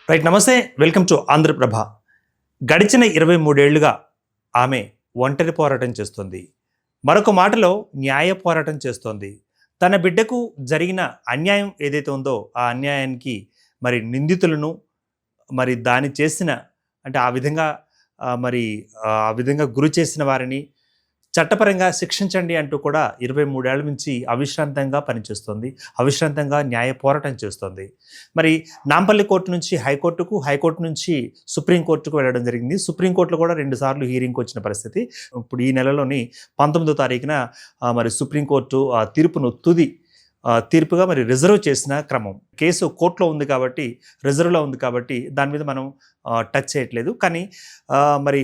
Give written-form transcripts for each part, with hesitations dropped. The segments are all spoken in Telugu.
రైట్, నమస్తే, వెల్కమ్ టు ఆంధ్రప్రభ. గడిచిన 23 ఏళ్లుగా ఆమె ఒంటరి పోరాటం చేస్తుంది. మరొక మాటలో న్యాయ పోరాటం చేస్తోంది. తన బిడ్డకు జరిగిన అన్యాయం ఏదైతే ఉందో ఆ అన్యాయానికి మరి నిందితులను మరి దాని చేసిన అంటే ఆ విధంగా గురి చేసిన వారిని చట్టపరంగా శిక్షించండి అంటూ కూడా 23 ఏళ్ల నుంచి అవిశ్రాంతంగా పనిచేస్తుంది, అవిశ్రాంతంగా న్యాయ పోరాటం చేస్తుంది. మరి నాంపల్లి కోర్టు నుంచి హైకోర్టుకు, హైకోర్టు నుంచి సుప్రీంకోర్టుకు వెళ్ళడం జరిగింది. సుప్రీంకోర్టులో కూడా 2 సార్లు హీరింగ్కి వచ్చిన పరిస్థితి. ఇప్పుడు ఈ నెలలోని 19వ తారీఖున మరి సుప్రీంకోర్టు ఆ తీర్పును తీర్పుగా మరి రిజర్వ్ చేసిన క్రమం. కేసు కోర్టులో ఉంది కాబట్టి, రిజర్వ్లో ఉంది కాబట్టి దాని మీద మనం టచ్ చేయట్లేదు. కానీ మరి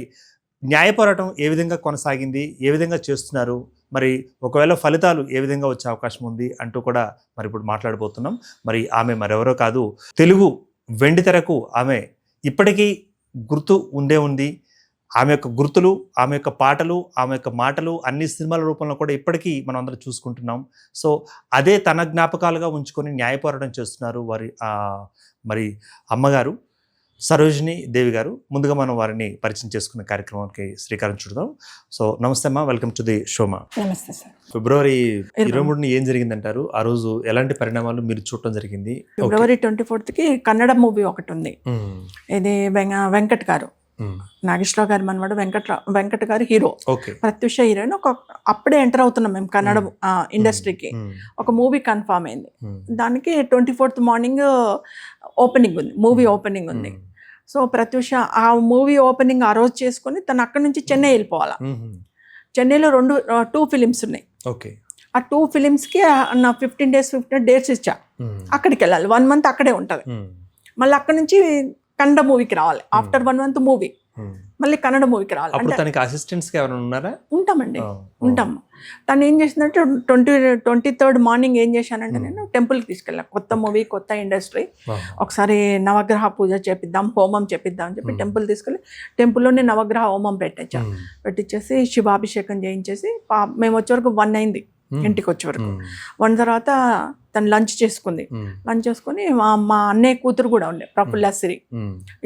న్యాయ పోరాటం ఏ విధంగా కొనసాగింది, ఏ విధంగా చేస్తున్నారు, మరి ఒకవేళ ఫలితాలు ఏ విధంగా వచ్చే అవకాశం ఉంది అంటూ కూడా మరి ఇప్పుడు మాట్లాడబోతున్నాం. మరి ఆమె మరెవరో కాదు, తెలుగు వెండితెరకు ఆమె ఇప్పటికీ గుర్తు ఉంది. ఆమె యొక్క గుర్తులు, ఆమె యొక్క పాటలు, ఆమె యొక్క మాటలు అన్ని సినిమాల రూపంలో కూడా ఇప్పటికీ మనం అందరం చూసుకుంటున్నాం. సో అదే తన జ్ఞాపకాలుగా ఉంచుకొని న్యాయ పోరాటం చేస్తున్నారు వారి మరి అమ్మగారు సరోజిని దేవి గారు. ముందుగా మనం వారిని పరిచయం చేసుకునే కార్యక్రమానికి శ్రీకారం చుడదాం. సో నమస్తే అమ్మా, వెల్కమ్ టు ది షోమా. నమస్తే సార్. ఫిబ్రవరి 23ని ఏం జరిగిందంటారు? ఆ రోజు ఎలాంటి పరిణామాలు మీరు చూడటం జరిగింది? ఫిబ్రవరి 24కి కన్నడ మూవీ ఒకటి ఉంది. ఇది వెంకట్ గారు, నాగేశ్వరరావు గారు మనవాడు, వెంకట్ గారు హీరో, ప్రత్యూష హీరోయిన్. అప్పుడే ఎంటర్ అవుతున్నాం మేము కన్నడ ఇండస్ట్రీకి. ఒక మూవీ కన్ఫర్మ్ అయింది. దానికి 24th మార్నింగ్ ఓపెనింగ్ ఉంది, మూవీ ఓపెనింగ్ ఉంది. సో ప్రత్యూష ఆ మూవీ ఓపెనింగ్ ఆ రోజు చేసుకుని తను అక్కడి నుంచి చెన్నై వెళ్ళిపోవాలా. చెన్నైలో 2 ఫిలిమ్స్ ఉన్నాయి. ఆ 2 ఫిలిమ్స్కి నా 15 డేట్స్ ఇచ్చా. అక్కడికి వెళ్ళాలి, 1 month అక్కడే ఉంటుంది. మళ్ళీ అక్కడి నుంచి కన్నడ మూవీకి రావాలి. ఆఫ్టర్ 1 month మూవీ మళ్ళీ కన్నడ మూవీకి రావాలి. ఉంటామండి, ఉంటాము. తను ఏం చేసిందంటే 23rd మార్నింగ్ ఏం చేశానంటే నేను టెంపుల్కి తీసుకెళ్ళాను. కొత్త మూవీ, కొత్త ఇండస్ట్రీ, ఒకసారి నవగ్రహ పూజ చేపిద్దాం, హోమం చేపిద్దాం అని చెప్పి టెంపుల్ తీసుకెళ్ళి టెంపుల్లోనే నవగ్రహ హోమం పెట్టించేసి శివాభిషేకం చేయించేసి మేము వచ్చే వరకు 1 అయింది ఇంటికి వచ్చే వరకు. 1 తర్వాత తను లంచ్ చేసుకుంది. లంచ్ చేసుకుని మా అన్నయ్య కూతురు కూడా ఉండే, ప్రఫుల్ల సిరి,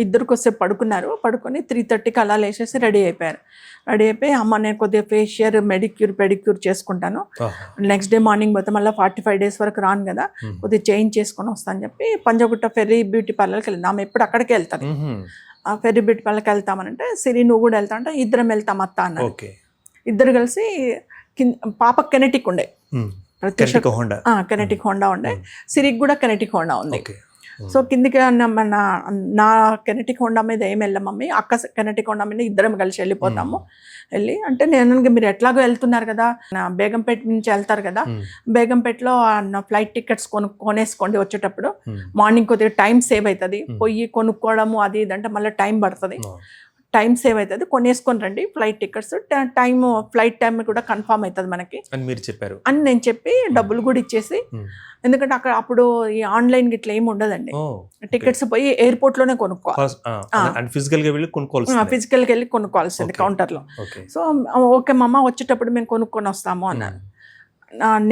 ఇద్దరు కొద్దిసేపు పడుకొని 3:30కి అలా లేచేసి రెడీ అయిపోయి అమ్మ నేను కొద్దిగా ఫేషియర్, పెడిక్యూర్ చేసుకుంటాను, నెక్స్ట్ డే మార్నింగ్ పోతే మళ్ళీ 45 days వరకు రాను కదా, కొద్దిగా చేంజ్ చేసుకొని వస్తాను చెప్పి పంజగుట్ట ఫెర్రీ బ్యూటీ పార్లర్కి వెళ్ళింది. ఆమె ఎప్పుడు అక్కడికి వెళ్తాను. ఆ ఫెర్రీ బ్యూటీ పార్లర్కి వెళ్తామనంటే సిరి నువ్వు కూడా వెళ్తా అంటే ఇద్దరం వెళ్తాం అత్త అన్నారు. ఇద్దరు కలిసి పాప కెనెటిక్ ఉండే, కెనెటిక్ హోండా ఉండే, సిరికి కూడా కెనెటిక్ హోండా ఉంది. సో కిందికి నా కెనెటిక్ హోండా మీద ఏం వెళ్ళాం మమ్మీ, అక్క కెనెటిక్ హోండా మీద ఇద్దరం కలిసి వెళ్ళిపోతాము. వెళ్ళి అంటే నేను మీరు ఎట్లాగో వెళ్తున్నారు కదా, బేగంపేట నుంచి వెళ్తారు కదా, బేగంపేటలో ఫ్లైట్ టికెట్స్ కొనేసుకోండి వచ్చేటప్పుడు, మార్నింగ్ కొద్దిగా టైం సేవ్ అవుతుంది, పోయి కొనుక్కోవడము అది ఇదంటే మళ్ళీ టైం పడుతుంది, టైం సేవ్ అవుతుంది, కొనేసుకొని రండి ఫ్లైట్ టికెట్స్, ఫ్లైట్ టైం కూడా కన్ఫర్మ్ అవుతుంది మనకి అని మీరు చెప్పారు అని నేను చెప్పి డబ్బులు కూడా ఇచ్చేసి, ఎందుకంటే అప్పుడు ఈ ఆన్లైన్ గిట్లా ఏమి ఉండదండి, టికెట్స్ పోయి ఎయిర్పోర్ట్ లోనే కొనుక్కోవాలి, ఫిజికల్గా వెళ్ళి కొనుక్కోవాల్సింది కౌంటర్లో. సో ఓకే మమ్మ వచ్చేటప్పుడు మేము కొనుక్కొని వస్తాము అన్నారు.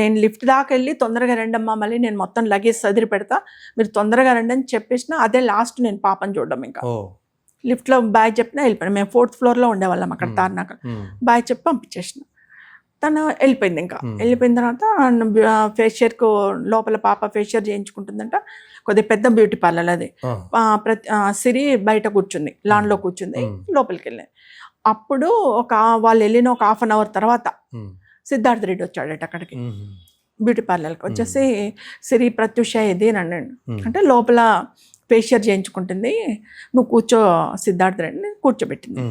నేను లిఫ్ట్ దాకా వెళ్ళి తొందరగా రండమ్మా, మళ్ళీ నేను మొత్తం లగేజ్ సదిరి పెడతా, మీరు తొందరగా రండి అని చెప్పేసిన అదే లాస్ట్ నేను పాపని చూడడం. ఇంకా లిఫ్ట్లో బాయ్ చెప్పినా వెళ్ళిపోయాను. మేము 4th floorలో ఉండేవాళ్ళం అక్కడ తార్నాక. బాయ్ చెప్పి పంపించేసిన. తను వెళ్ళిపోయింది. ఇంకా వెళ్ళిపోయిన తర్వాత ఫేషియర్కు లోపల పాప ఫేషియర్ చేయించుకుంటుందంట, కొద్దిగా పెద్ద బ్యూటీ పార్లర్ అది. సిరి బయట కూర్చుంది, లాన్లో కూర్చుంది, లోపలికి వెళ్ళింది. అప్పుడు వాళ్ళు వెళ్ళిన ఒక 1/2 hour తర్వాత సిద్ధార్థ రెడ్డి వచ్చాడట అక్కడికి బ్యూటీ పార్లర్కి. వచ్చేసి సిరి ప్రత్యూష ఇది అని అన్నాడు. అంటే లోపల ఫేషియర్ చేయించుకుంటుంది, నువ్వు కూర్చో సిద్ధార్థ రెడ్డి కూర్చోబెట్టింది.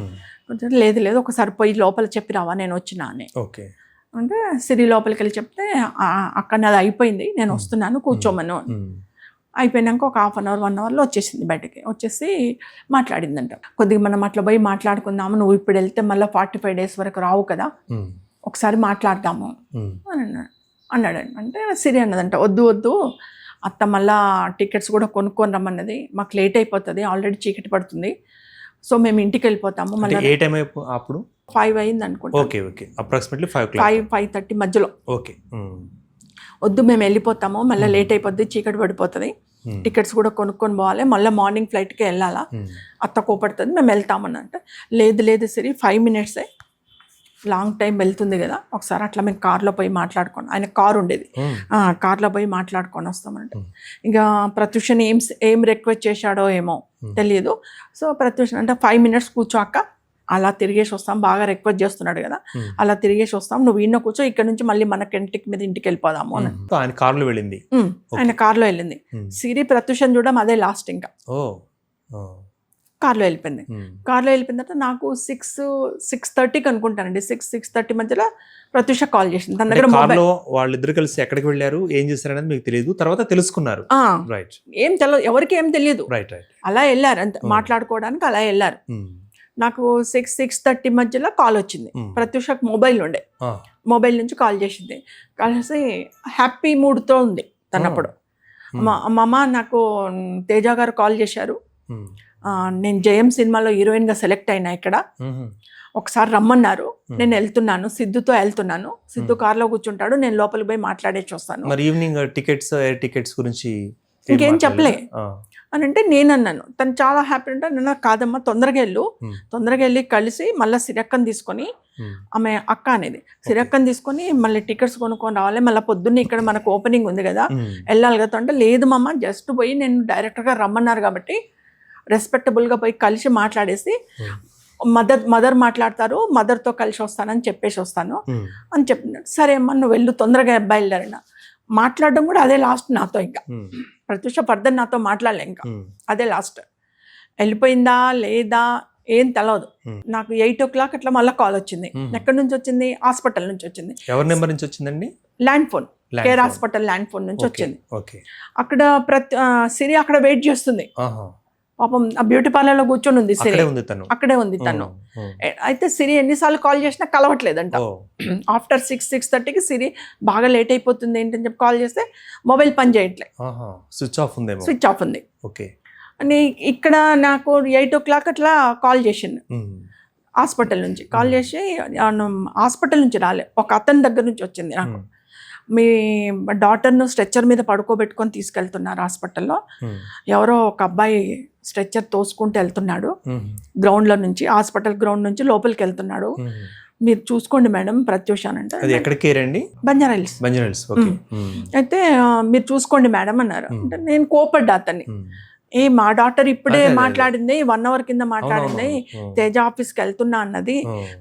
లేదు ఒకసారి పోయి లోపల చెప్పి రావా నేను వచ్చినా అని. అంటే సిరి లోపలికి వెళ్ళి చెప్తే అక్కడ నాది అయిపోయింది, నేను వస్తున్నాను కూర్చోమను. అయిపోయినాక ఒక 1/2 hour 1 hourలో వచ్చేసింది బయటకి. వచ్చేసి మాట్లాడిందంట, కొద్దిగా మనం అట్లా పోయి మాట్లాడుకుందాము, నువ్వు ఇప్పుడు వెళ్తే మళ్ళీ 45 days వరకు రావు కదా, ఒకసారి మాట్లాడదాము అని అన్నాడు. అంటే సిరి అన్నదంట, వద్దు అత్త మళ్ళా టికెట్స్ కూడా కొనుక్కొని రమ్మన్నది, మాకు లేట్ అయిపోతుంది, ఆల్రెడీ చీకటి పడుతుంది, సో మేము ఇంటికి వెళ్ళిపోతాము. మళ్ళీ ఏ టైం అప్పుడు 5 అయింది అనుకుంటా. 5:30 మధ్యలో వద్దు మేము వెళ్ళిపోతాము, మళ్ళీ లేట్ అయిపోద్ది, చీకటి పడిపోతుంది, టికెట్స్ కూడా కొనుక్కొని పోవాలి, మళ్ళీ మార్నింగ్ ఫ్లైట్కి వెళ్ళాలా, అత్త కోపడుతుంది, మేము వెళ్తామని అంటే లేదు సరే 5 minutes లాంగ్ టైం వెళ్తుంది కదా, ఒకసారి అట్లా మేము కార్లో పోయి మాట్లాడుకోండి, ఆయన కారు ఉండేది, కార్లో పోయి మాట్లాడుకొని వస్తామంటే ఇక ప్రత్యూషన్ ఏం రిక్వెస్ట్ చేశాడో ఏమో తెలియదు. సో ప్రత్యూషన్ అంటే 5 minutes కూర్చోక అలా తిరిగేసి వస్తాం, బాగా రిక్వెస్ట్ చేస్తున్నాడు కదా, అలా తిరిగేసి వస్తాం, నువ్వు ఈయన కూర్చో, ఇక్కడ నుంచి మళ్ళీ మన కెంటిక్ మీద ఇంటికి వెళ్ళిపోదాము అని. ఆయన కార్లో వెళ్ళింది, ఆయన కార్లో వెళ్ళింది. సిరి ప్రత్యూషన్ చూడడం అదే లాస్ట్, ఇంకా కార్లో వెళ్ళిపోయింది. కార్లో వెళ్ళిపోయిన తర్వాత నాకు 6:30కి అనుకుంటానండి, 6:30 మధ్యలో ప్రత్యూష కాల్ చేసింది. తన దగ్గర కార్లో వాళ్ళిద్దరు కలిసి ఎక్కడికి వెళ్ళారు, ఏం చేశారు అనేది మీకు తెలియదు, తర్వాత తెలుసుకున్నారు. ఏం తెలియదు, ఎవరికి ఏం తెలియదు, అలా వెళ్ళారు అంత మాట్లాడుకోవడానికి, అలా వెళ్ళారు. నాకు 6:30 మధ్యలో కాల్ వచ్చింది. ప్రత్యూషకు మొబైల్ ఉండే, మొబైల్ నుంచి కాల్ చేసింది. కాల్ చేసి హ్యాపీ మూడ్తో ఉంది తనప్పుడు. మామ నాకు తేజ గారు కాల్ చేశారు, నేను జయం సినిమాలో హీరోయిన్గా సెలెక్ట్ అయినా, ఇక్కడ ఒకసారి రమ్మన్నారు, నేను వెళ్తున్నాను, సిద్ధుతో వెళ్తున్నాను, సిద్ధు కార్లో కూర్చుంటాడు, నేను లోపలికి పోయి మాట్లాడేసి వస్తాను. మరి ఈవినింగ్ టికెట్స్ గురించి ఇంకేం చెప్పలే అని అంటే నేను అన్నాను. తను చాలా హ్యాపీ అంటే, నేను కాదమ్మా తొందరగా వెళ్ళి కలిసి మళ్ళీ సిరక్కని తీసుకొని, ఆమె అక్క అనేది సిరక్కని తీసుకొని మళ్ళీ టికెట్స్ కొనుక్కొని రావాలి, మళ్ళీ పొద్దున్నే ఇక్కడ మనకు ఓపెనింగ్ ఉంది కదా వెళ్ళాలి కదా అంటే, లేదు మమ్మ జస్ట్ పోయి నేను డైరెక్టర్గా రమ్మన్నారు కాబట్టి రెస్పెక్టబుల్గా పోయి కలిసి మాట్లాడేసి మదర్ మాట్లాడతారు, మదర్తో కలిసి వస్తానని చెప్పేసి వస్తాను అని చెప్పినాడు. సరే అమ్మ నువ్వు వెళ్ళు, తొందరగా బయలుదేరిన. మాట్లాడడం కూడా అదే లాస్ట్ నాతో, ఇంకా ప్రత్యూష ఫర్దర్ నాతో మాట్లాడలే, ఇంకా అదే లాస్ట్. వెళ్ళిపోయిందా లేదా ఏం తెలవదు. నాకు 8 o'clock అట్లా మళ్ళీ కాల్ వచ్చింది. ఎక్కడి నుంచి వచ్చింది? హాస్పిటల్ నుంచి వచ్చింది. ఎవరి నెంబర్ నుంచి వచ్చిందండి? Land phone, care hospital land phone నుంచి వచ్చింది. అక్కడ సిరి అక్కడ వెయిట్ చేస్తుంది పాపం, ఆ బ్యూటీ పార్లర్లో కూర్చొని ఉంది సిరి, అక్కడే ఉంది తను. అయితే సిరి ఎన్నిసార్లు కాల్ చేసినా కలవట్లేదంట. ఆఫ్టర్ 6:30కి సిరి బాగా లేట్ అయిపోతుంది ఏంటని చెప్పి కాల్ చేస్తే మొబైల్ పని చేయట్లే, స్విచ్ ఆఫ్ ఉంది. అని ఇక్కడ నాకు 8 o'clock అట్లా కాల్ చేసింది హాస్పిటల్ నుంచి. కాల్ చేసి హాస్పిటల్ నుంచి రాలే, ఒక అతని దగ్గర నుంచి వచ్చింది నాకు, మీ డాటర్ను స్ట్రెచ్చర్ మీద పడుకోబెట్టుకొని తీసుకెళ్తున్నారు హాస్పిటల్లో, ఎవరో ఒక అబ్బాయి స్ట్రెచ్చర్ తోసుకుంటూ వెళ్తున్నాడు గ్రౌండ్లో నుంచి, హాస్పిటల్ గ్రౌండ్ నుంచి లోపలికి వెళ్తున్నాడు, మీరు చూసుకోండి మేడం ప్రత్యూష అంటే. బంజారాహిల్స్. అయితే మీరు చూసుకోండి మేడం అన్నారు. అంటే నేను కోపడ్డా అతన్ని, మా డాటర్ ఇప్పుడే మాట్లాడింది, 1 hour కింద మాట్లాడింది, తేజ ఆఫీస్కి వెళ్తున్నా అన్నది,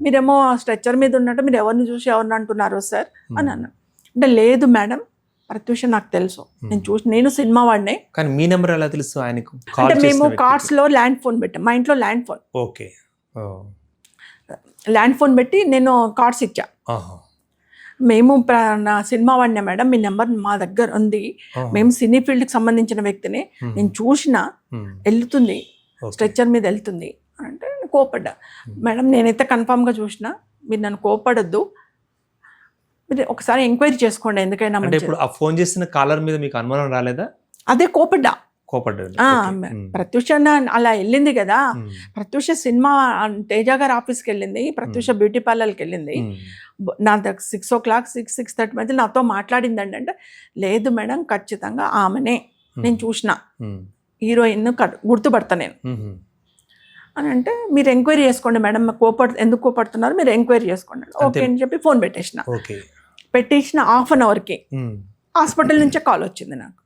మీరేమో స్ట్రెచ్చర్ మీద ఉన్నట్టు మీరు ఎవరిని చూసి ఎవరిని అంటున్నారు సార్ అని అన్నా. అంటే లేదు మేడం ప్రత్యూష నాకు తెలుసు, నేను సినిమా వాడినే. కానీ మీ నెంబర్ ఎలా తెలుసు ఆయనకు? అంటే మేము కార్డ్స్ లో ల్యాండ్ ఫోన్ పెట్టాం, మా ఇంట్లో land phone. Okay, land phone పెట్టి నేను కార్డ్స్ ఇచ్చా. మేము నా సినిమా వాడినా మేడం, మీ నెంబర్ మా దగ్గర ఉంది, మేము సినీ ఫీల్డ్కి సంబంధించిన వ్యక్తిని, నేను చూసిన వెళ్తుంది స్ట్రెచ్చర్ మీద వెళ్తుంది అంటే కోపడ్డా. మేడం నేనైతే కన్ఫామ్గా చూసిన, మీరు నన్ను కోపడద్దు, మీరు ఒకసారి ఎంక్వైరీ చేసుకోండి ఎందుకైనా. ఇప్పుడు ఆ ఫోన్ చేసిన కాలర్ మీద మీకు అనుమానం రాలేదా? అదే కోపడ్డా. ప్రత్యూష అలా వెళ్ళింది కదా, ప్రత్యూష సినిమా తేజ గారు ఆఫీస్కి వెళ్ళింది, ప్రత్యూష బ్యూటీ పార్లర్కి వెళ్ళింది, నా 6 o'clock 6:30 మధ్య నాతో మాట్లాడిందండి అంటే, లేదు మేడం ఖచ్చితంగా ఆమెనే, నేను చూసిన హీరోయిన్ గుర్తుపడతా నేను అని అంటే, మీరు ఎంక్వైరీ చేసుకోండి మేడం, ఎందుకు కోపడుతున్నారు మీరు ఎంక్వైరీ చేసుకోండి. ఓకే అని చెప్పి ఫోన్ పెట్టేసిన 1/2 hourకి హాస్పిటల్ నుంచే కాల్ వచ్చింది నాకు.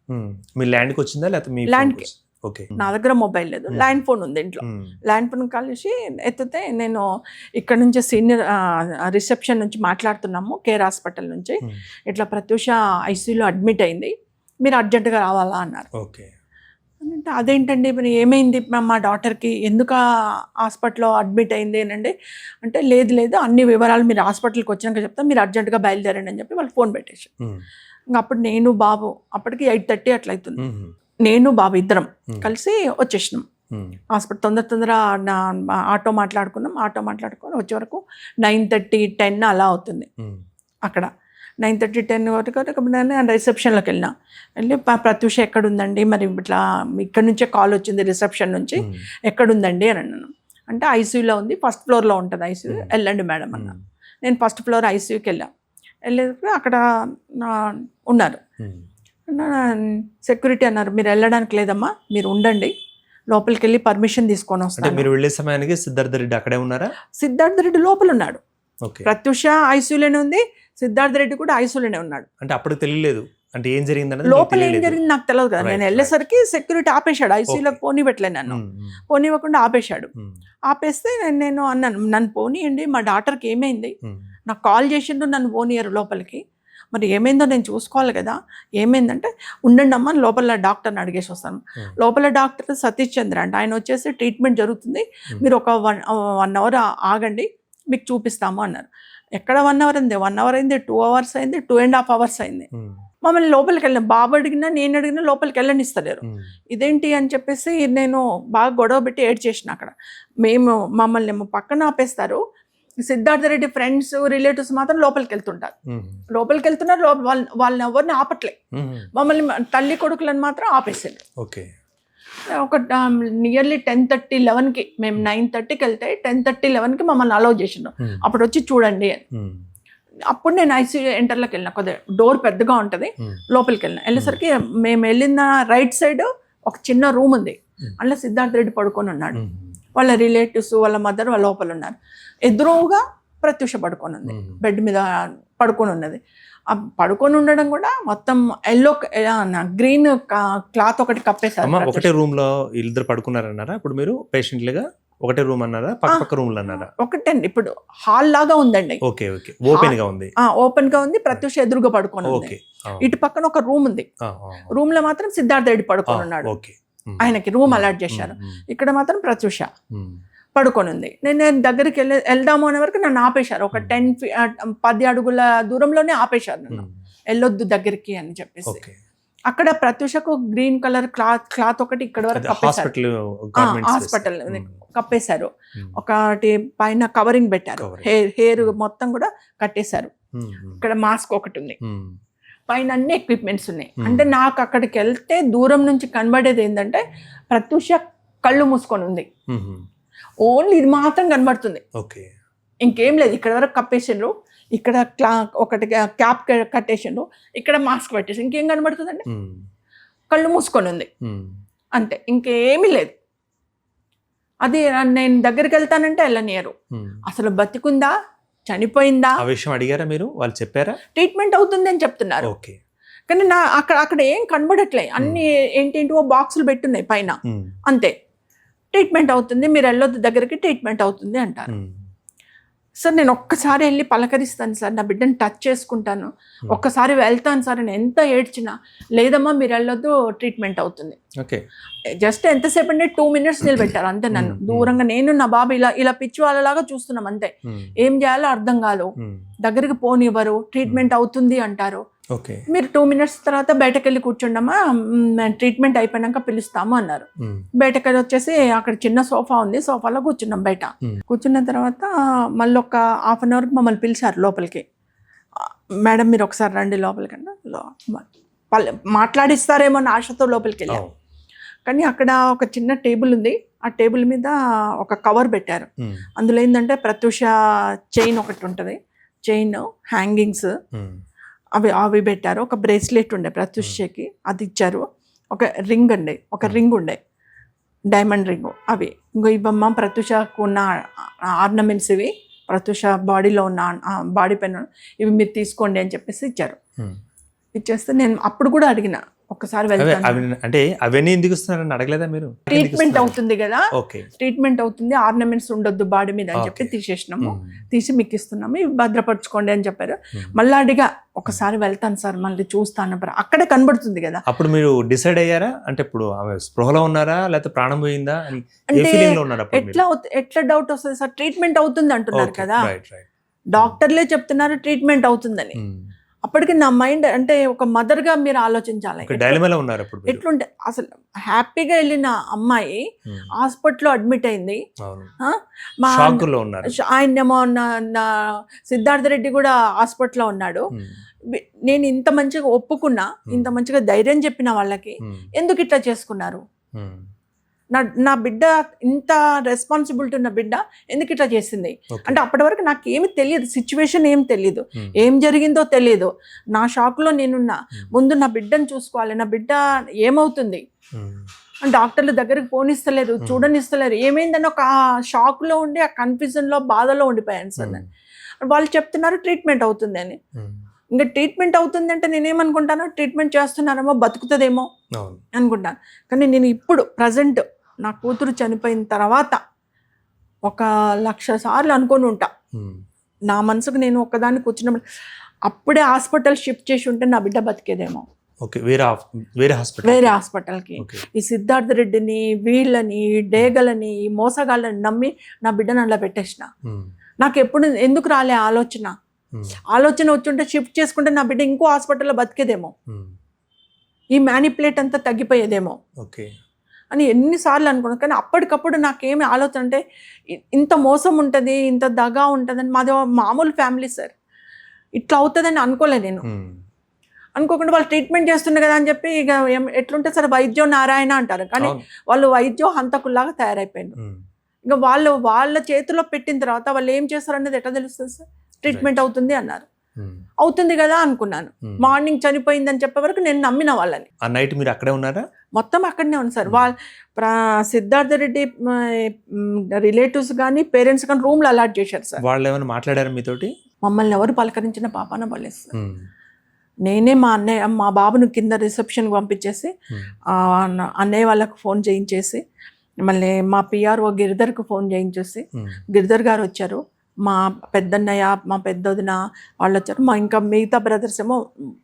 మీ ల్యాండ్కి వచ్చిందా లేకపోతే మీ ల్యాండ్కి? నా దగ్గర మొబైల్ లేదు, ల్యాండ్ ఫోన్ ఉంది ఇంట్లో. ల్యాండ్ ఫోన్ కాల్ చేసి ఎత్తితే, నేను ఇక్కడ నుంచి సీనియర్ రిసెప్షన్ నుంచి మాట్లాడుతున్నాము, కేర్ హాస్పిటల్ నుంచి, ఇట్లా ప్రత్యూష ఐసీయూలో అడ్మిట్ అయింది, మీరు అర్జెంటుగా రావాలా అన్నారు. అంటే అదేంటండి మరి ఏమైంది మా డాటర్కి, ఎందుకు హాస్పిటల్లో అడ్మిట్ అయింది అనండి అంటే, లేదు అన్ని వివరాలు మీరు హాస్పిటల్కి వచ్చినాక చెప్తా, మీరు అర్జెంటుగా బయలుదేరండి అని చెప్పి వాళ్ళు ఫోన్ పెట్టేసి, ఇంకా అప్పుడు నేను బాబు అప్పటికి 8:30 అట్లా అవుతుంది, నేను బాబు ఇద్దరం కలిసి వచ్చేసినాం హాస్పిటల్. తొందర ఆటో మాట్లాడుకొని వచ్చే వరకు 9:30, 10 అలా అవుతుంది. అక్కడ 9:30, 10 వరకు నేను రిసెప్షన్లోకి వెళ్ళి ప్రత్యూష ఎక్కడుందండి, మరి ఇట్లా ఇక్కడ నుంచే కాల్ వచ్చింది రిసెప్షన్ నుంచి, ఎక్కడుందండి అని అన్నాను. అంటే ఐసీయూలో ఉంది, 1st floorలో ఉంటుంది ఐసీయూ, వెళ్ళండి మేడం అన్నా. నేను 1st floor ఐసీయూకి వెళ్ళేటప్పుడు అక్కడ ఉన్నారు. సెక్యూరిటీ అన్నారు, మీరు వెళ్ళడానికి లేదమ్మా, మీరు ఉండండి, లోపలికి వెళ్ళి పర్మిషన్ తీసుకొని అంటే వస్తాను. మీరు వెళ్ళే సమయానికి సిద్ధార్థ రెడ్డి అక్కడే ఉన్నారా? సిద్ధార్థ రెడ్డి లోపల ఉన్నాడు, ఓకే. ప్రత్యూష ఐసీయూలోనే ఉంది, సిద్ధార్థ రెడ్డి కూడా ఐసీయూలోనే ఉన్నాడు. అంటే అప్పుడు తెలియలేదు అంటే ఏం జరిగింది లోపల ఏం జరిగింది నాకు తెలియదు కదా. నేను వెళ్ళేసరికి సెక్యూరిటీ ఆపేశాడు, ఐసీయూలోకి పోనీపెట్టలే, నన్ను పోనివ్వకుండా ఆపేశాడు. ఆపేస్తే నేను అన్నాను, నన్ను పోనీయండి, మా డాక్టర్కి ఏమైంది, నాకు కాల్ చేసిండు, నన్ను పోనీయరు లోపలికి, మరి ఏమైందో నేను చూసుకోవాలి కదా, ఏమైందంటే ఉండండి అమ్మ లోపల డాక్టర్ని అడిగేసి వస్తాను. లోపల డాక్టర్ సతీష్ చంద్ర అంటే ఆయన వచ్చేసి ట్రీట్మెంట్ జరుగుతుంది, మీరు ఒక 1 అవర్ ఆగండి, మీకు చూపిస్తాము అన్నారు. ఎక్కడ 1 అవర్ అయింది, 1 అవర్ అయింది, 2 అవర్స్ అయింది, 2.5 అవర్స్ అయింది. మమ్మల్ని లోపలికి వెళ్ళిన, బాబు అడిగినా నేను అడిగినా లోపలికి వెళ్ళనిస్తలేరు. ఇదేంటి అని చెప్పేసి నేను బాగా గొడవ పెట్టి ఏడ్ చేసిన. అక్కడ మమ్మల్ని పక్కన ఆపేస్తారు, సిద్ధార్థ రెడ్డి ఫ్రెండ్స్ రిలేటివ్స్ మాత్రం లోపలికి వెళ్తుంటారు, లోపలికి వెళ్తున్నారు, వాళ్ళని ఎవరిని ఆపట్లే, మమ్మల్ని తల్లి కొడుకులను మాత్రం ఆపేసారు. ఓకే. ఒక నియర్లీ 10:30, 11కి మేము 9:30కి వెళ్తే 10:30, 11కి మమ్మల్ని అలౌ చేసిండు, అప్పుడు వచ్చి చూడండి అని. అప్పుడు నేను ఐసీయూ ఎంటర్లోకి వెళ్ళిన, కొద్దిగా డోర్ పెద్దగా ఉంటుంది, లోపలికి వెళ్ళేసరికి మేము వెళ్ళిన రైట్ సైడ్ ఒక చిన్న రూమ్ ఉంది, అందులో సిద్ధార్థ రెడ్డి పడుకొని ఉన్నాడు, వాళ్ళ రిలేటివ్స్ వాళ్ళ మదర్ వాళ్ళ లోపల ఉన్నారు. ఎదురుగా ప్రత్యూష పడుకొని ఉంది, బెడ్ మీద పడుకొని ఉన్నది. ఆ పడుకొని ఉండడం కూడా మొత్తం ఎల్లో గ్రీన్ క్లాత్ ఒకటి కప్పేశారు. ఒకటే రూమ్ లో ఇద్దరు పడుకున్నారన్నారా? ఇప్పుడు మీరు పేషెంట్లుగా ఒకటే రూమ్ అన్నారా, పక్క రూమ్లు అన్నారా? ఒకటండి, ఇప్పుడు హాల్ లాగా ఉందండి. ఓకే ఓకే, ఓపెన్ గా ఉంది. ఓపెన్ గా ఉంది, ప్రత్యూష ఎదురుగా పడుకొని ఉంది. ఇటు పక్కన ఒక రూమ్ ఉంది, రూమ్ లో మాత్రం సిద్ధార్థ రెడ్డి పడుకొని ఉన్నాడు, ఆయనకి రూమ్ అలాట్ చేశారు. ఇక్కడ మాత్రం ప్రత్యూష పడుకొని ఉంది. నేను దగ్గరికి వెళ్దాము అనే వరకు నన్ను ఆపేశారు, ఒక 10 అడుగుల దూరంలోనే ఆపేశారు నన్ను, వెళ్ళొద్దు దగ్గరికి అని చెప్పేసి. అక్కడ ప్రత్యూషకు గ్రీన్ కలర్ క్లాత్ ఒకటి ఇక్కడ వరకు హాస్పిటల్ కప్పేశారు, ఒకటి పైన కవరింగ్ పెట్టారు, హెయిర్ మొత్తం కూడా కట్టేశారు. ఇక్కడ మాస్క్ ఒకటి ఉంది, పైన అన్ని ఎక్విప్మెంట్స్ ఉన్నాయి. అంటే నాకు అక్కడికి వెళ్తే దూరం నుంచి కనబడేది ఏంటంటే ప్రత్యూష కళ్ళు మూసుకొని ఉంది, ఓన్లీ ఇది మాత్రం కనబడుతుంది, ఇంకేం లేదు. ఇక్కడ వరకు కప్పేసిండ్రు, ఇక్కడ ఒకటి క్యాప్ కట్టేసిండ్రు, ఇక్కడ మాస్క్ పెట్టేసి ఇంకేం కనబడుతుందండి, కళ్ళు మూసుకొని ఉంది అంతే, ఇంకేమీ లేదు. అది నేను దగ్గరికి వెళ్తానంటే వెళ్ళనియరు, అసలు బతికుందా చనిపోయిందా ఆ విషయం అడిగారా మీరు? వాళ్ళు చెప్పారా? ట్రీట్మెంట్ అవుతుంది అని చెప్తున్నారు, కానీ అక్కడ ఏం కనబడట్లే, అన్ని ఏంటేంటివో బాక్సులు పెట్టున్నాయి పైన, అంతే. ట్రీట్మెంట్ అవుతుంది, మీరు వెళ్ళొద్దు దగ్గరికి, ట్రీట్మెంట్ అవుతుంది అంటారు. సార్ నేను ఒక్కసారి వెళ్ళి పలకరిస్తాను సార్, నా బిడ్డను టచ్ చేసుకుంటాను, ఒక్కసారి వెళ్తాను సార్, నేను ఎంత ఏడ్చినా లేదమ్మా మీరు వెళ్ళొద్దు, ట్రీట్మెంట్ అవుతుంది. జస్ట్ ఎంతసేపు అంటే 2 minutes నిలబెట్టారు అంతే నన్ను దూరంగా. నేను నా బాబు ఇలా పిచ్చి వాళ్ళలాగా చూస్తున్నాం అంతే, ఏం చేయాలో అర్థం కాదు, దగ్గరికి పోనివ్వరు, ట్రీట్మెంట్ అవుతుంది అంటారు. మీరు 2 minutes తర్వాత బయటకు వెళ్ళి కూర్చుండమ్మా, ట్రీట్మెంట్ అయిపోయినాక పిలుస్తాము అన్నారు. బయటకు వచ్చేసి అక్కడ చిన్న సోఫా ఉంది, సోఫాలో కూర్చున్నాం బయట. కూర్చున్న తర్వాత మళ్ళీ ఒక 1/2 hour మమ్మల్ని పిలిచారు లోపలికి. మేడం మీరు ఒకసారి రండి లోపలికి అంటే మాట్లాడిస్తారేమో అని ఆశతో లోపలికి వెళ్ళాం. కానీ అక్కడ ఒక చిన్న టేబుల్ ఉంది, ఆ టేబుల్ మీద ఒక కవర్ పెట్టారు, అందులో ఏంటంటే ప్రత్యూష చైన్ ఒకటి ఉంటుంది, చైన్ హ్యాంగింగ్స్ అవి పెట్టారు, ఒక బ్రేస్లెట్ ఉండే ప్రత్యూషకి అది ఇచ్చారు, ఒక రింగ్ అండి, ఒక రింగ్ ఉండే డైమండ్ రింగ్, అవి ఇంకో ఇవ్వమ్మ ప్రత్యూషకు ఉన్న ఆర్నమెంట్స్, ఇవి ప్రత్యూష బాడీలో ఉన్న బాడీ పైన ఇవి మీరు తీసుకోండి అని చెప్పేసి ఇచ్చారు. ఇచ్చేస్తే నేను అప్పుడు కూడా అడిగిన, ఒక్కసారి వెళ్తాను అంటే అవన్నీ ఎందుకు ఇస్తున్నారని అడగలేదా మీరు? ట్రీట్మెంట్ అవుతుంది కదా, ట్రీట్మెంట్ అవుతుంది, ఆర్నమెంట్స్ ఉండొద్దు బాడీ మీద అని చెప్పి తీసేసినాము, తీసి మీకు ఇస్తున్నాము, ఇవి భద్రపరచుకోండి అని చెప్పారు. మళ్ళీ అడిగా, ఒకసారి వెళ్తాను సార్ మళ్ళీ చూస్తాను, అక్కడే కనబడుతుంది కదా. అప్పుడు మీరు డిసైడ్ అయ్యారా? అంటే ఇప్పుడు ఆమె స్పృహలో ఉన్నారా లేకపోతే ప్రాణం పోయిందా అని? అంటే ఎట్లా డౌట్ వస్తుంది సార్, ట్రీట్మెంట్ అవుతుంది అంటున్నారు కదా, డాక్టర్లే చెప్తున్నారు ట్రీట్మెంట్ అవుతుందని. అప్పటికి నా మైండ్ అంటే ఒక మదర్గా మీరు ఆలోచించాలి, ఎట్లుంటే అసలు హ్యాపీగా వెళ్ళిన అమ్మాయి హాస్పిటల్లో అడ్మిట్ అయింది, ఆయనేమో నా సిద్ధార్థ రెడ్డి కూడా హాస్పిటల్లో ఉన్నాడు. నేను ఇంత మంచిగా ఒప్పుకున్నా, ఇంత మంచిగా ధైర్యం చెప్పిన వాళ్ళకి ఎందుకు ఇట్లా చేసుకున్నారు? నా బిడ్డ ఇంత రెస్పాన్సిబిలిటీ ఉన్న బిడ్డ ఎందుకు ఇట్లా చేసింది అంటే అప్పటి వరకు నాకు ఏమి తెలియదు, సిచ్యువేషన్ ఏం తెలియదు, ఏం జరిగిందో తెలియదు. నా షాక్లో నేనున్నా. ముందు నా బిడ్డను చూసుకోవాలి, నా బిడ్డ ఏమవుతుంది, డాక్టర్ల దగ్గరికి పోనిస్తలేరు, చూడనిస్తలేరు, ఏమైందని ఒక షాక్లో ఉండి ఆ కన్ఫ్యూజన్లో బాధలో ఉండిపోయాను సార్ నేను. వాళ్ళు చెప్తున్నారు ట్రీట్మెంట్ అవుతుంది అని. ఇంకా ట్రీట్మెంట్ అవుతుంది అంటే నేనేమనుకుంటాను, ట్రీట్మెంట్ చేస్తున్నారేమో బతుకుతుందేమో అనుకుంటాను. కానీ నేను ఇప్పుడు ప్రజెంట్ నా కూతురు చనిపోయిన తర్వాత 1,00,000 సార్లు అనుకొని ఉంటా. నా మనసుకు నేను ఒక్కదాన్ని కూర్చున్నప్పుడు అప్పుడే హాస్పిటల్ షిఫ్ట్ చేసి ఉంటే నా బిడ్డ బతికేదేమో. వేరే హాస్పిటల్కి ఈ సిద్ధార్థ రెడ్డిని, వీళ్ళని, డేగలని, ఈ మోసగాళ్ళని నమ్మి నా బిడ్డను అలా పెట్టేసిన. నాకు ఎప్పుడు ఎందుకు రాలే ఆలోచన వచ్చుంటే షిఫ్ట్ చేసుకుంటే నా బిడ్డ ఇంకో హాస్పిటల్లో బతికేదేమో, ఈ మ్యానిపులేట్ అంతా తగ్గిపోయేదేమో అని ఎన్నిసార్లు అనుకున్నాను. కానీ అప్పటికప్పుడు నాకేమి ఆలోచన అంటే ఇంత మోసం ఉంటుంది, ఇంత దగా ఉంటుందని. మాది మామూలు ఫ్యామిలీ సార్, ఇట్లా అవుతుందని అనుకోలే నేను. అనుకోకుండా వాళ్ళు ట్రీట్మెంట్ చేస్తున్నారు కదా అని చెప్పి ఇక ఎట్లుంటే సరే వైద్యం నారాయణ అంటారు, కానీ వాళ్ళు వైద్యం హంతకుల్లాగా తయారైపోయింది. ఇంకా వాళ్ళ చేతిలో పెట్టిన తర్వాత వాళ్ళు ఏం చేస్తారనేది ఎట్లా తెలుస్తుంది సార్? ట్రీట్మెంట్ అవుతుంది అన్నారు, అవుతుంది కదా అనుకున్నాను. మార్నింగ్ చనిపోయిందని చెప్పే వరకు నేను నమ్మిన వాళ్ళని. ఆ నైట్ మీరు అక్కడే ఉన్నారా? మొత్తం అక్కడనే ఉంది సార్. సిద్ధార్థ రెడ్డి రిలేటివ్స్ కానీ పేరెంట్స్ కానీ రూమ్లో అలాట్ చేశారు సార్. వాళ్ళు ఏమైనా మాట్లాడారు మీతోటి? మమ్మల్ని ఎవరు పలకరించిన పాపాన పడలేదు సార్. నేనే మా బాబును కింద రిసెప్షన్కి పంపించేసి అన్నయ్య వాళ్ళకు ఫోన్ చేయించేసి, మళ్ళీ మా పిఆర్ఓ గిరిధర్కి ఫోన్ చేయించేసి, గిరిధర్ గారు వచ్చారు, మా పెద్దన్నయ్య, మా పెద్దొదిన వాళ్ళు వచ్చారు, మా ఇంకా మిగతా బ్రదర్స్ ఏమో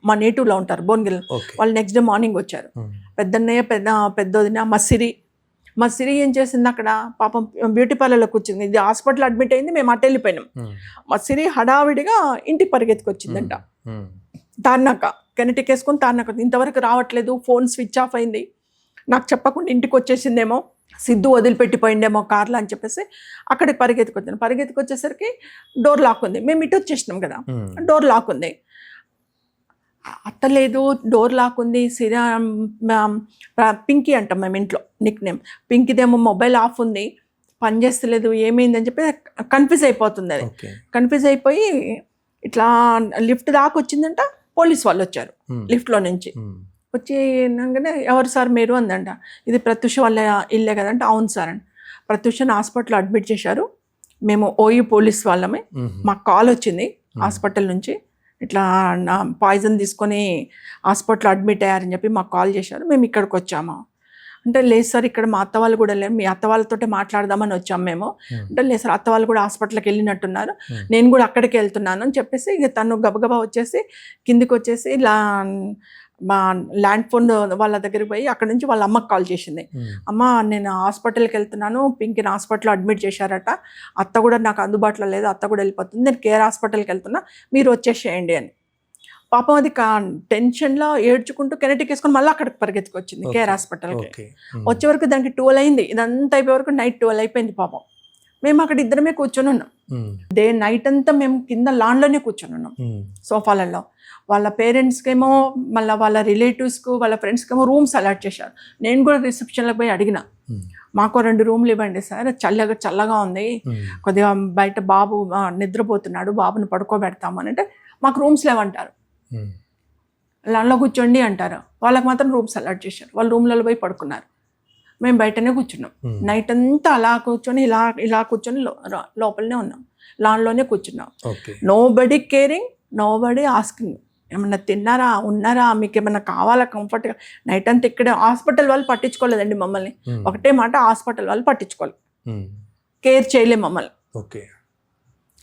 మా నేటివ్లో ఉంటారు భువనగిరి, వాళ్ళు నెక్స్ట్ డే మార్నింగ్ వచ్చారు. పెద్దన్నయ్య, పెద్దొదిన, మా సిరి ఏం చేసింది అక్కడ పాపం బ్యూటీ పార్లర్లో కూర్చుంది. ఇది హాస్పిటల్ అడ్మిట్ అయింది, మేము అటు వెళ్ళిపోయినాం. మా సిరి హడావిడిగా ఇంటికి పరిగెత్తుకొచ్చిందంట. తార్నాక కెనటిక్ వేసుకొని తార్నాక ఇంతవరకు రావట్లేదు, ఫోన్ స్విచ్ ఆఫ్ అయింది, నాకు చెప్పకుండా ఇంటికి వచ్చేసిందేమో, సిద్ధు వదిలిపెట్టిపోయిండేమో కార్లో అని చెప్పేసి అక్కడికి పరిగెత్తుకొచ్చేసరికి డోర్ లాక్ ఉంది. మేము ఇటు వచ్చేసినాం కదా, డోర్ లాక్ ఉంది, అత్తలేదు, డోర్ లాక్ ఉంది. పింకీ అంటాం మేము ఇంట్లో నిక్ నేమ్, పింకీదేమో మొబైల్ ఆఫ్ ఉంది, పనిచేస్తలేదు, ఏమైందని చెప్పి కన్ఫ్యూజ్ అయిపోతుంది. అది కన్ఫ్యూజ్ అయిపోయి ఇట్లా లిఫ్ట్ దాకా వచ్చిందంట. పోలీస్ వాళ్ళు వచ్చారు లిఫ్ట్లో నుంచి వచ్చి, ఎవరు సార్ మీరు అందంట. ఇది ప్రత్యూష వాళ్ళ ఇల్లే కదంటే, అవును సార్ అని. ప్రత్యూషని హాస్పిటల్లో అడ్మిట్ చేశారు, మేము ఓయూ పోలీస్ వాళ్ళమే, మాకు కాల్ వచ్చింది హాస్పిటల్ నుంచి, ఇట్లా పాయిజన్ తీసుకొని హాస్పిటల్లో అడ్మిట్ అయ్యారని చెప్పి మాకు కాల్ చేశారు, మేము ఇక్కడికి వచ్చాము అంటే. లేదు సార్, ఇక్కడ మా అత్త వాళ్ళు కూడా లేరు, మీ అత్త వాళ్ళతోటే మాట్లాడదామని వచ్చాము మేము అంటే. లేదు సార్, అత్త వాళ్ళు కూడా హాస్పిటల్కి వెళ్ళినట్టున్నారు, నేను కూడా అక్కడికి వెళ్తున్నాను అని చెప్పేసి ఇక తను గబగబా వచ్చేసి కిందికి వచ్చేసి మా ల్యాండ్ ఫోన్ వాళ్ళ దగ్గరికి పోయి అక్కడ నుంచి వాళ్ళ అమ్మకి కాల్ చేసింది. అమ్మ, నేను హాస్పిటల్కి వెళ్తున్నాను, పింకిని హాస్పిటల్లో అడ్మిట్ చేశారట, అత్త కూడా నాకు అందుబాటులో లేదు, అత్త కూడా వెళ్ళిపోతుంది, నేను కేర్ హాస్పిటల్కి వెళ్తున్నా, మీరు వచ్చేసేయండి అని. పాపం అది టెన్షన్లో ఏడ్చుకుంటూ కెనటిక్ వేసుకొని మళ్ళీ అక్కడికి పరిగెత్తుకొచ్చింది కేర్ హాస్పిటల్కి. వచ్చే వరకు దానికి 12 అయింది, ఇదంతా అయిపోయే వరకు నైట్ 12 అయిపోయింది పాపం. మేము అక్కడ ఇద్దరమే కూర్చొని ఉన్నాం, నైట్ అంతా మేము కింద లాన్లోనే కూర్చొని ఉన్నాం సోఫాలలో. వాళ్ళ పేరెంట్స్కి ఏమో, మళ్ళీ వాళ్ళ రిలేటివ్స్కు, వాళ్ళ ఫ్రెండ్స్కి ఏమో రూమ్స్ అలాట్ చేశారు. నేను కూడా రిసెప్షన్లోకి పోయి అడిగిన, మాకు 2 రూమ్లు ఇవ్వండి సార్, చల్లగా ఉంది, కొద్దిగా బయట బాబు నిద్రపోతున్నాడు, బాబుని పడుకోబెడతాము అని అంటే, మాకు రూమ్స్ లేవంటారు, లాన్లో కూర్చోండి అంటారు. వాళ్ళకి మాత్రం రూమ్స్ అలాట్ చేశారు, వాళ్ళ రూమ్లలో పోయి పడుకున్నారు, మేము బయటనే కూర్చున్నాం. నైట్ అంతా అలా కూర్చొని ఇలా కూర్చొని లోపలనే ఉన్నాం, లాన్లోనే కూర్చున్నాం. Nobody caring, nobody asking, ఏమన్నా తిన్నారా, ఉన్నారా, మీకు ఏమన్నా కావాలా, కంఫర్ట్గా. నైట్ అంతా ఇక్కడే, హాస్పిటల్ వాళ్ళు పట్టించుకోలేదండి మమ్మల్ని, ఒకటే మాట, హాస్పిటల్ వాళ్ళు పట్టించుకోలేదు, కేర్ చేయలే మమ్మల్ని.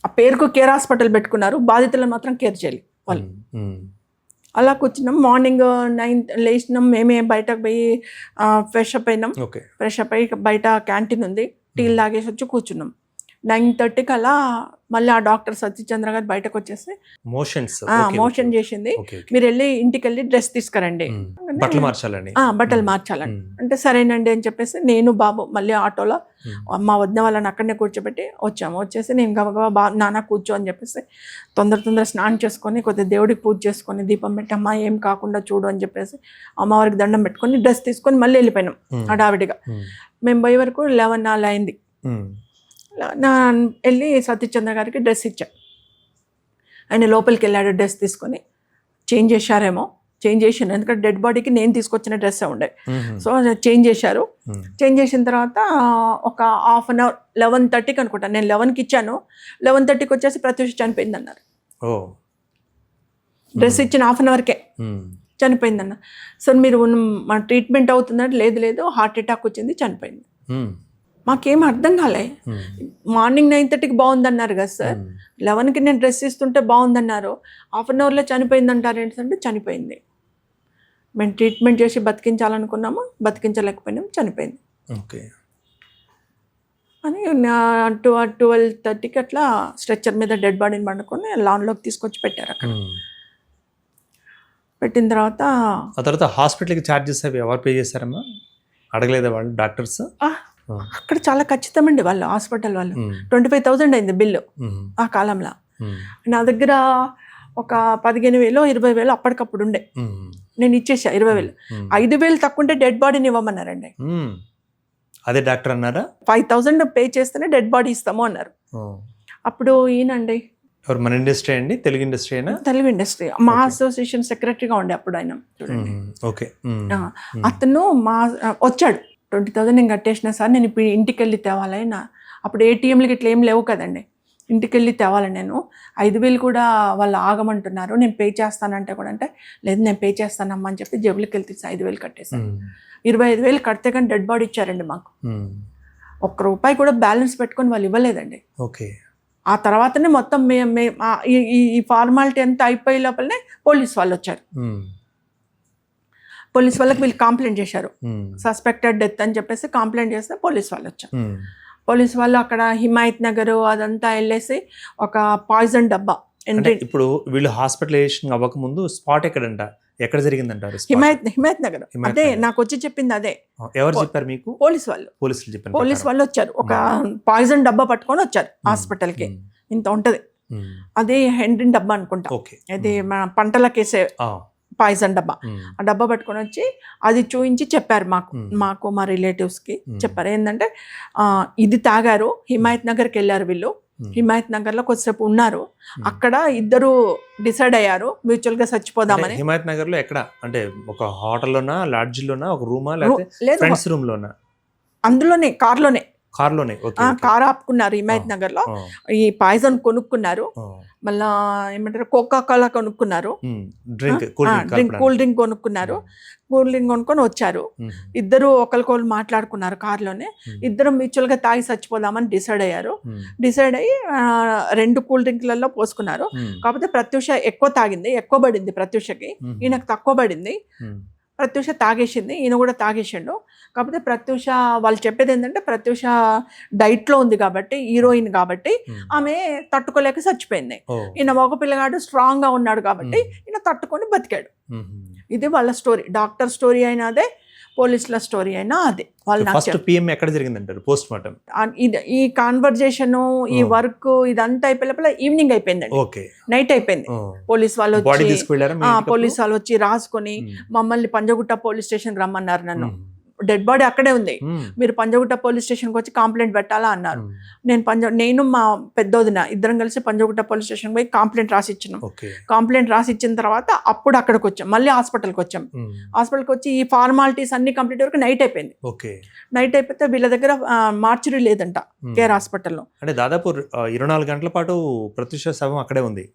ఆ పేరుకు కేర్ హాస్పిటల్ పెట్టుకున్నారు, బాధితులను మాత్రం కేర్ చేయలేదు వాళ్ళు. అలా కూర్చున్నాం. మార్నింగ్ 9 లేచినాం, మేమే బయటకు పోయి ఫ్రెష్ అప్ అయినాం. ఫ్రెష్ అప్ అయ్యి బయట క్యాంటీన్ ఉంది, టీలు తాగేసి వచ్చి కూర్చున్నాం. 9:30కి అలా మళ్ళీ ఆ డాక్టర్ సత్యచంద్ర గారు బయటకు వచ్చేసి మోషన్స్ మోషన్ చేసింది, మీరు వెళ్ళి ఇంటికి వెళ్ళి డ్రెస్ తీసుకురండి, బట్టలు మార్చాలని. బట్టలు మార్చాలని అంటే సరేనండి అని చెప్పేసి నేను బాబు మళ్ళీ ఆటోలో మా వదిన వాళ్ళని అక్కడనే కూర్చోబెట్టి వచ్చాము. వచ్చేసి నేను గబగబా నాన్న కూర్చో అని చెప్పేసి తొందర స్నానం చేసుకొని కొద్దిగా దేవుడికి పూజ చేసుకొని దీపం పెట్టి అమ్మ ఏం కాకుండా చూడు అని చెప్పేసి అమ్మవారికి దండం పెట్టుకొని డ్రెస్ తీసుకొని మళ్ళీ వెళ్ళిపోయినాం హడావిడిగా. మేము పోయే వరకు 11 అయింది. నా వెళ్ళి సత్యచంద్ర గారికి డ్రెస్ ఇచ్చాను. ఆయన లోపలికి వెళ్ళాడు డ్రెస్ తీసుకొని. చేంజ్ చేశారేమో, చేంజ్ చేసాను ఎందుకంటే డెడ్ బాడీకి నేను తీసుకొచ్చిన డ్రెస్సే ఉండే. సో చేంజ్ చేశారు. చేంజ్ చేసిన తర్వాత ఒక హాఫ్ అన్ అవర్ 11:30కి అనుకుంటా, నేను 11కి ఇచ్చాను. 11:30కి వచ్చేసి ప్రత్యూష చనిపోయింది అన్నారు. డ్రెస్ ఇచ్చిన హాఫ్ అన్ అవర్కే చనిపోయిందన్న. సార్ మీరు మా ట్రీట్మెంట్ అవుతుందంటే లేదు హార్ట్ అటాక్ వచ్చింది చనిపోయింది. మాకేం అర్థం కాలే. మార్నింగ్ 9:30కి బాగుందన్నారు కదా సార్, 11కి నేను డ్రెస్ ఇస్తుంటే బాగుందన్నారు, హాఫ్ అన్ అవర్లో చనిపోయింది అంటారు ఏంటంటే చనిపోయింది. మేము ట్రీట్మెంట్ చేసి బతికించాలనుకున్నాము, బతికించలేకపోయినాము, చనిపోయింది అని 12:30కి అట్లా స్ట్రెచ్చర్ మీద డెడ్ బాడీని పండుకొని లాన్లోకి తీసుకొచ్చి పెట్టారు. అక్కడ పెట్టిన తర్వాత హాస్పిటల్కి ఛార్జెస్ అవి ఎవరు పే చేశారమ్మా? అడగలేదా వాళ్ళు డాక్టర్స్? అక్కడ చాలా ఖచ్చితమండి వాళ్ళు, హాస్పిటల్ వాళ్ళు. 25,000 అయింది బిల్లు ఆ కాలంలో. నా దగ్గర ఒక 15,000 20,000 అప్పటికప్పుడు ఉండే, నేను ఇచ్చేసా 20,000. 5,000 తక్కువ ఉంటే డెడ్ బాడీని ఇవ్వమన్నారండి. అదే డాక్టర్ అన్నారా? 5,000 పే చేస్తేనే డెడ్ బాడీ ఇస్తాము అన్నారు. అప్పుడు ఈయనండి, మన ఇండస్ట్రీ అండి, తెలుగు ఇండస్ట్రీ అయినా? తెలుగు ఇండస్ట్రీ. మా అసోసియేషన్ సెక్రటరీగా ఉండే అప్పుడు ఆయన. చూడండి అతను వచ్చాడు, 20,000 నేను కట్టేసిన సార్, నేను ఇప్పుడు ఇంటికి వెళ్ళి తేవాలి. అప్పుడు ఏటీఎంలకి ఇట్లా ఏం లేవు కదండి, ఇంటికి వెళ్ళి తేవాలి. నేను 5,000 కూడా వాళ్ళు ఆగమంటున్నారు, నేను పే చేస్తానంటే కూడా అంటే లేదు నేను పే చేస్తానమ్మా అని చెప్పి జేబులకి వెళ్ళి 5,000 కట్టేశాను. 25,000 కడితే కానీ డెడ్ బాడీ ఇచ్చారండి మాకు. ₹1 కూడా బ్యాలెన్స్ పెట్టుకొని వాళ్ళు ఇవ్వలేదండి. ఆ తర్వాతనే మొత్తం ఈ ఫార్మాలిటీ అంతా అయిపోయే లోపలనే పోలీస్ వాళ్ళు వచ్చారు. పోలీస్ వాళ్ళకి వీళ్ళు కంప్లైంట్ చేశారు, సస్పెక్టెడ్ డెత్ అని చెప్పేసి కంప్లైంట్ చేస్తే పోలీస్ వాళ్ళు వచ్చారు. పోలీస్ వాళ్ళు అక్కడ హిమాయత్ నగర్ అదంతా వెళ్ళేసి ఒక పాయిజన్ డబ్బా. ఇప్పుడు వీళ్ళు హాస్పిటలైజేషన్ అవ్వక ముందు స్పాట్ ఎక్కడ జరిగిందంటారు? హిమాయత్ నగర్. అదే నాకు వచ్చి చెప్పింది అదే. ఎవరు చెప్పారు మీకు? పోలీస్ వాళ్ళు. పోలీస్ వాళ్ళు వచ్చారు, ఒక పాయిజన్ డబ్బా పట్టుకొని వచ్చారు హాస్పిటల్కి. ఇంత ఉంటది, అదే హెండ్రిన్ డబ్బా అనుకుంటా, అది మన పంటలకేసే పాయిజన్ డబ్బా. ఆ డబ్బా పట్టుకొని వచ్చి అది చూపించి చెప్పారు మాకు మా రిలేటివ్స్కి చెప్పారు. ఏంటంటే ఇది తాగారు, హిమాయత్ నగర్కి వెళ్ళారు వీళ్ళు, హిమాయత్ నగర్లో కొద్దిసేపు ఉన్నారు, అక్కడ ఇద్దరు డిసైడ్ అయ్యారు మ్యూచువల్ గా చచ్చిపోదామని. హిమాయత్ నగర్ లో ఎక్కడ అంటే ఒక హోటల్లోనా, లాడ్జిలోనా, ఒక రూమా, లేకపోతే ఫ్రెండ్స్ రూమ్ లోనా? అందులోనే కార్లోనే కార్ ఆపుకున్నారు హిమాయత్ నగర్ లో. ఈ పాయిజన్ కొనుక్కున్నారు, మళ్ళా ఏమంటారు కోకా కోలా కొనుక్కున్నారు, కూల్ డ్రింక్ కొనుక్కున్నారు. కూల్ డ్రింక్ కొనుక్కొని వచ్చారు. ఇద్దరు ఒకరికొకరు మాట్లాడుకున్నారు కార్లోనే. ఇద్దరు మ్యూచువల్ గా తాగి చచ్చిపోదామని డిసైడ్ అయ్యారు. డిసైడ్ అయ్యి 2 కూల్ డ్రింక్లలో పోసుకున్నారు. కాకపోతే ప్రత్యూష ఎక్కువ తాగింది, ఎక్కువ పడింది ప్రత్యూషకి, ఈయనకు తక్కువ పడింది. ప్రత్యూష తాగేసింది, ఈయన కూడా తాగేసిండు. కాకపోతే ప్రత్యూష వాళ్ళు చెప్పేది ఏంటంటే ప్రత్యూష డైట్లో ఉంది కాబట్టి, హీరోయిన్ కాబట్టి ఆమె తట్టుకోలేక చచ్చిపోయింది. ఈయన మగ పిల్లగాడు స్ట్రాంగ్ గా ఉన్నాడు కాబట్టి ఈయన తట్టుకొని బతికాడు. ఇది వాళ్ళ స్టోరీ. డాక్టర్ స్టోరీ అయినా అదే, పోలీసుల స్టోరీ అయినా అదే. ఎక్కడ జరిగిందంటారు పోస్ట్ మార్టం? ఈ కాన్వర్జేషన్, ఈ వర్క్ ఇదంతా అయిపోయి ఈవినింగ్ అయిపోయిందండి, నైట్ అయిపోయింది. పోలీస్ వాళ్ళు వచ్చి రాసుకొని మమ్మల్ని పంజగుట్ట పోలీస్ స్టేషన్ రమ్మన్నారు. నన్ను డెడ్ బాడీ అక్కడే ఉంది, మీరు పంజగుట్ట పోలీస్ స్టేషన్కి వచ్చి కంప్లైంట్ పెట్టాలా అన్నారు. నేను మా పెద్దోదిన ఇద్దరం కలిసి పంజగుట్ట పోలీస్ స్టేషన్ పోయి కంప్లైంట్ రాసి ఇచ్చినాం. కంప్లైంట్ రాసి ఇచ్చిన తర్వాత అప్పుడు అక్కడికి వచ్చాం, మళ్ళీ హాస్పిటల్కి వచ్చాం. హాస్పిటల్కి వచ్చి ఈ ఫార్మాలిటీస్ అన్ని కంప్లీట్ వరకు నైట్ అయిపోయింది. నైట్ అయిపోతే వీళ్ళ దగ్గర మార్చురీ లేదంట కేర్ హాస్పిటల్లో. అంటే దాదాపు 24 గంటల పాటు ప్రత్యూష శవం అక్కడే ఉంది.